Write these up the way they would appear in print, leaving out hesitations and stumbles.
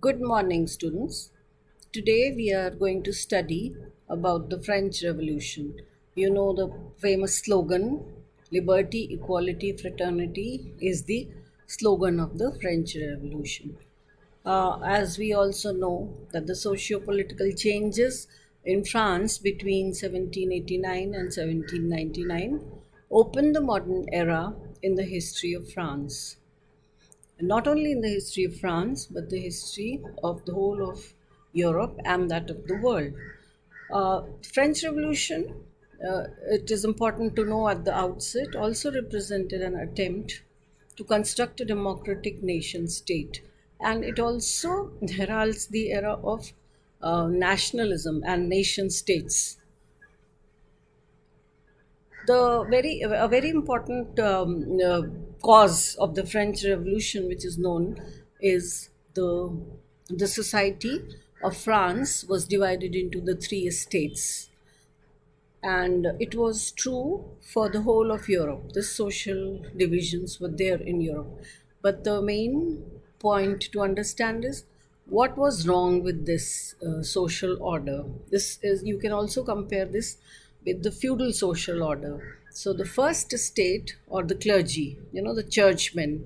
Good morning, students. Today we are going to study about the French Revolution. You know the famous slogan, Liberty, Equality, Fraternity is the slogan of the French Revolution. As we also know that the socio-political changes in France between 1789 and 1799 opened the modern era in the history of France, not only in the history of France, but the history of the whole of Europe and that of the world. French Revolution, it is important to know at the outset, also represented an attempt to construct a democratic nation state, and it also heralds the era of nationalism and nation states. A very important cause of the French Revolution, which is known, is the society of France was divided into the three estates, and it was true for the whole of Europe. The social divisions were there in Europe, but the main point to understand is what was wrong with this social order. This is, you can also compare this with the feudal social order. So the first estate, or the clergy, the churchmen,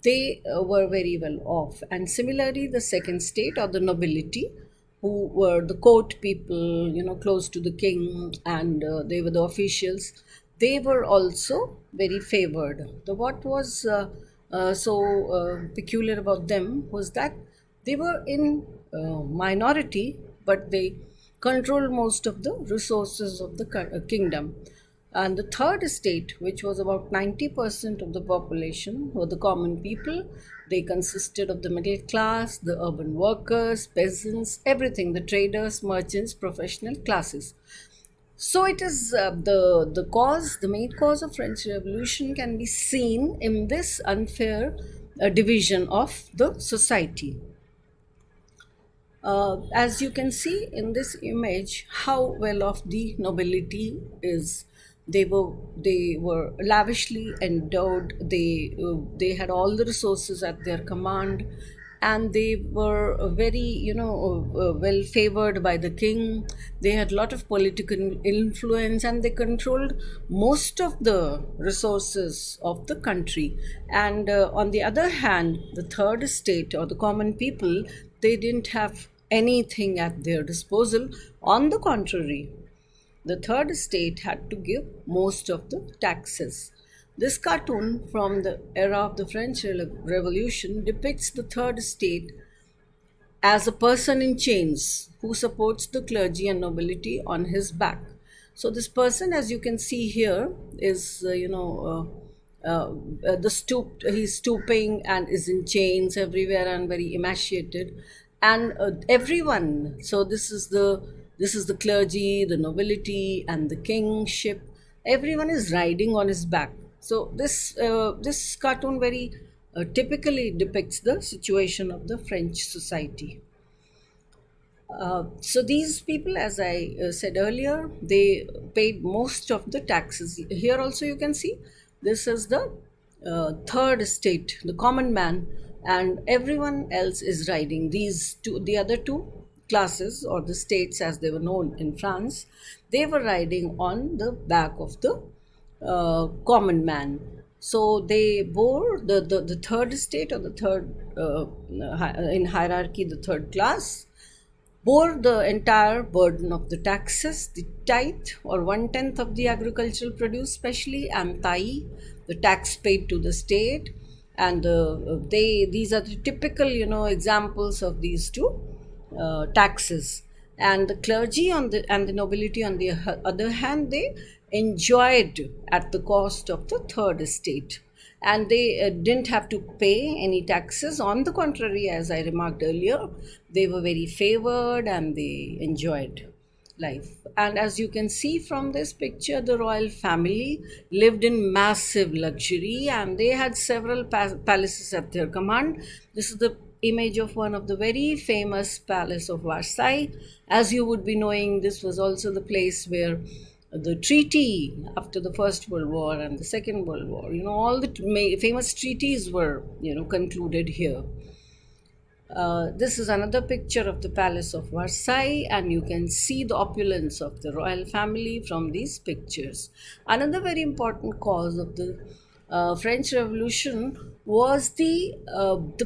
they were very well off, and similarly the second state, or the nobility, who were the court people, close to the king, and they were the officials. They were also very favored. The what was so peculiar about them was that they were in minority, but they controlled most of the resources of the kingdom. And the third estate, which was about 90% of the population, were the common people. They consisted of the middle class, the urban workers, peasants, everything, the traders, merchants, professional classes. So it is the main cause of French Revolution can be seen in this unfair division of the society. As you can see in this image, how well off the nobility is. They were lavishly endowed. They had all the resources at their command, and they were very well favored by the king. They had a lot of political influence, and they controlled most of the resources of the country. And on the other hand, the third estate, or the common people, they didn't have anything at their disposal. On the contrary, the third estate had to give most of the taxes. This cartoon from the era of the French Revolution depicts the third estate as a person in chains who supports the clergy and nobility on his back. So this person, as you can see here, is the stoop. He's stooping and is in chains everywhere and very emaciated, and everyone. So this is the clergy, the nobility, and the kingship. Everyone is riding on his back. So this cartoon very typically depicts the situation of the French society. So these people, as I said earlier, they paid most of the taxes. Here also you can see this is the third estate, the common man, and everyone else is riding. The other two classes, or the states as they were known in France, they were riding on the back of the common man. So they bore the third estate, or the third in hierarchy, the third class bore the entire burden of the taxes, the tithe, or one tenth of the agricultural produce, especially, and taille, the tax paid to the state. And these are the typical examples of these two taxes. And the clergy and the nobility, on the other hand, they enjoyed at the cost of the third estate, and they didn't have to pay any taxes. On the contrary, as I remarked earlier, they were very favored and they enjoyed life. And as you can see from this picture, the royal family lived in massive luxury, and they had several palaces at their command. This is the image of one of the very famous palace of Versailles. As you would be knowing, this was also the place where the treaty after the First World War and the Second World War, all the famous treaties were concluded here. This is another picture of the Palace of Versailles, and you can see the opulence of the royal family from these pictures. Another very important cause of the French Revolution was the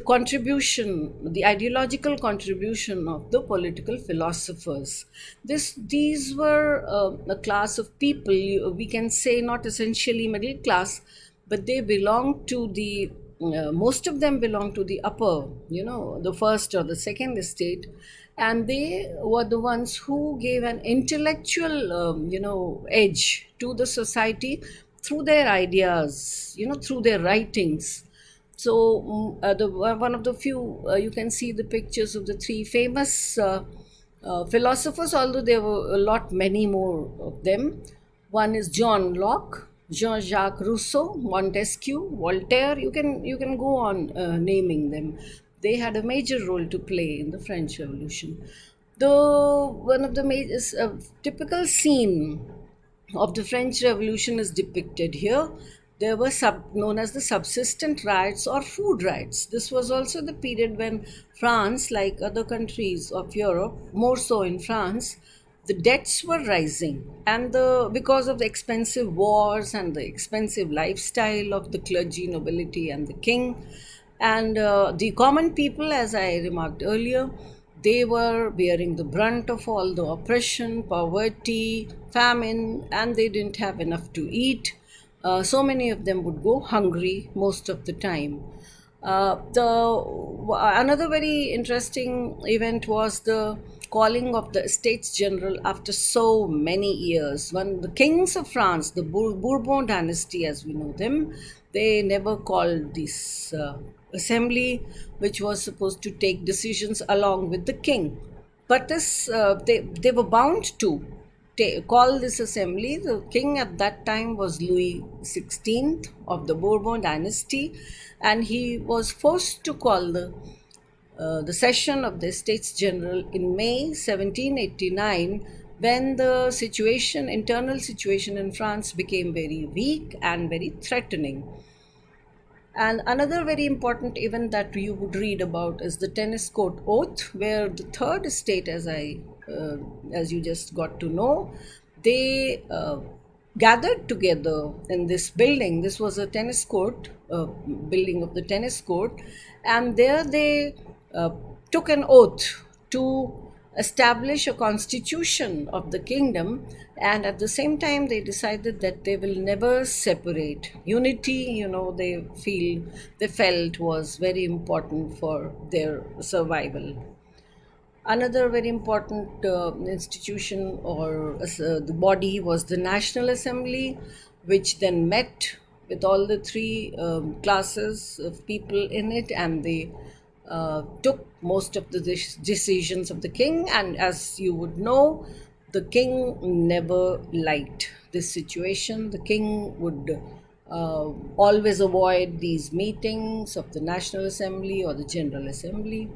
contribution, the ideological contribution of the political philosophers. These were a class of people, we can say not essentially middle class, but they belonged to the most of them belong to the upper, the first or the second estate, and they were the ones who gave an intellectual, edge to the society through their ideas, through their writings. So, one of the few, you can see the pictures of the three famous philosophers, although there were a lot many more of them. One is John Locke, Jean-Jacques Rousseau, Montesquieu, Voltaire. You can go on naming them. They had a major role to play in the French Revolution. The one of the major typical scene of the French Revolution is depicted here. There were known as the subsistent riots or food riots. This was also the period when France, like other countries of Europe, more so in France, the debts were rising, and because of the expensive wars and the expensive lifestyle of the clergy, nobility, and the king, and the common people, as I remarked earlier, they were bearing the brunt of all the oppression, poverty, famine, and they didn't have enough to eat. So many of them would go hungry most of the time. Another very interesting event was the calling of the Estates General after so many years. When the kings of France, the Bourbon dynasty as we know them, they never called this assembly, which was supposed to take decisions along with the king. But they were bound to call this assembly. The king at that time was Louis XVI of the Bourbon dynasty, and he was forced to call the session of the States General in May 1789, when the internal situation in France became very weak and very threatening. And another very important event that you would read about is the tennis court oath, where the third estate, as you just got to know, they gathered together in this building. This was a tennis court, building of the tennis court, and there they took an oath to establish a constitution of the kingdom, and at the same time they decided that they will never separate. Unity, they felt was very important for their survival. Another very important institution or the body was the National Assembly, which then met with all the three classes of people in it, and they took most of the decisions of the king. And as you would know, the king never liked this situation. The king would always avoid these meetings of the National Assembly or the General Assembly.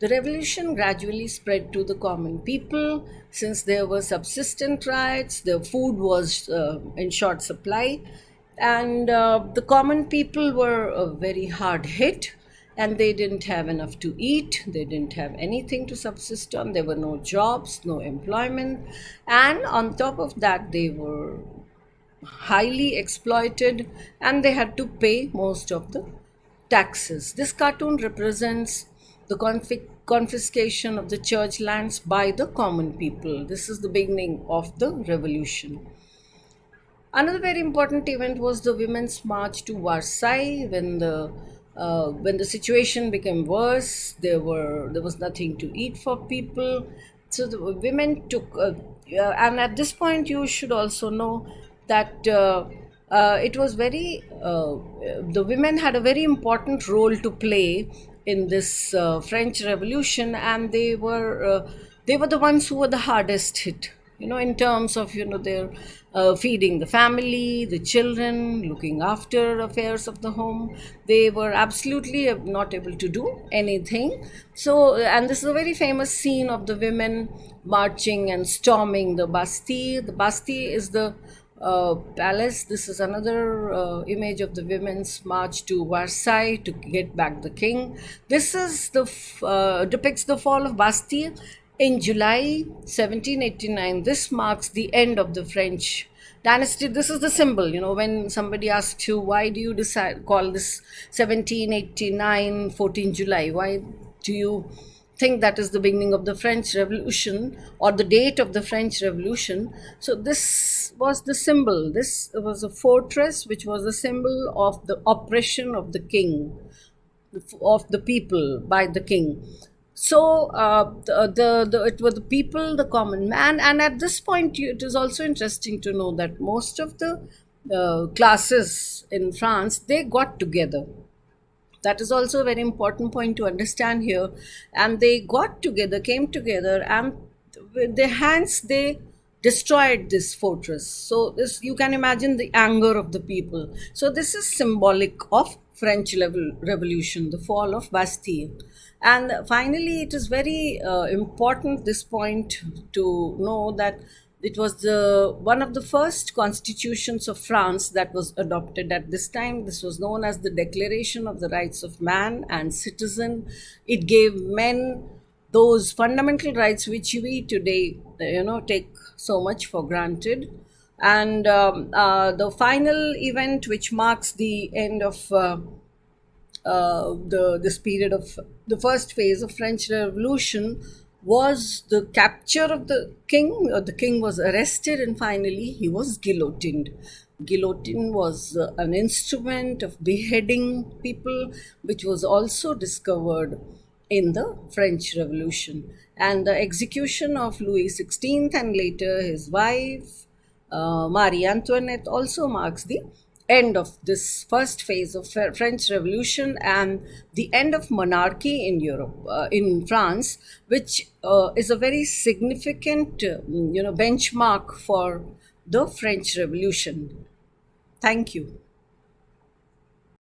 The revolution gradually spread to the common people. Since there were subsistent riots, the food was in short supply, and the common people were very hard hit, and they didn't have enough to eat. They didn't have anything to subsist on. There were no jobs, no employment, and on top of that, they were highly exploited, and they had to pay most of the taxes. This cartoon represents the confiscation of the church lands by the common people. This is the beginning of the revolution. Another very important event was the Women's March to Versailles. When the situation became worse, there was nothing to eat for people. So the women took, and at this point, you should also know that it was the women had a very important role to play in this French Revolution, and they were the ones who were the hardest hit, in terms of their feeding the family, the children, looking after affairs of the home. They were absolutely not able to do anything. So, and this is a very famous scene of the women marching and storming the Bastille. The Bastille is the palace. This is another image of the women's march to Versailles to get back the king. This is depicts the fall of Bastille in July 1789. This marks the end of the French dynasty. This is the symbol. When somebody asks you, why do you decide call this 1789 14 July? Why do you think that is the beginning of the French Revolution, or the date of the French Revolution? So this was the symbol. This was a fortress which was a symbol of the oppression of the king, of the people by the king. So it was the people, the common man, and at this point, it is also interesting to know that most of the classes in France, they got together. That is also a very important point to understand here. And they got together, came together, and with their hands they destroyed this fortress. So this, you can imagine the anger of the people. So this is symbolic of French Revolution, the fall of Bastille. And finally, it is very important this point to know that it was the one of the first constitutions of France that was adopted at this time. This was known as the Declaration of the Rights of Man and Citizen. It gave men those fundamental rights which we today, take so much for granted. And the final event, which marks the end of this period of the first phase of French Revolution, was the capture of the king. The king was arrested and finally he was guillotined. Guillotine was an instrument of beheading people, which was also discovered in the French Revolution. And the execution of Louis XVI and later his wife, Marie Antoinette, also marks the end of this first phase of French Revolution and the end of monarchy in Europe, in France, which is a very significant, benchmark for the French Revolution. Thank you.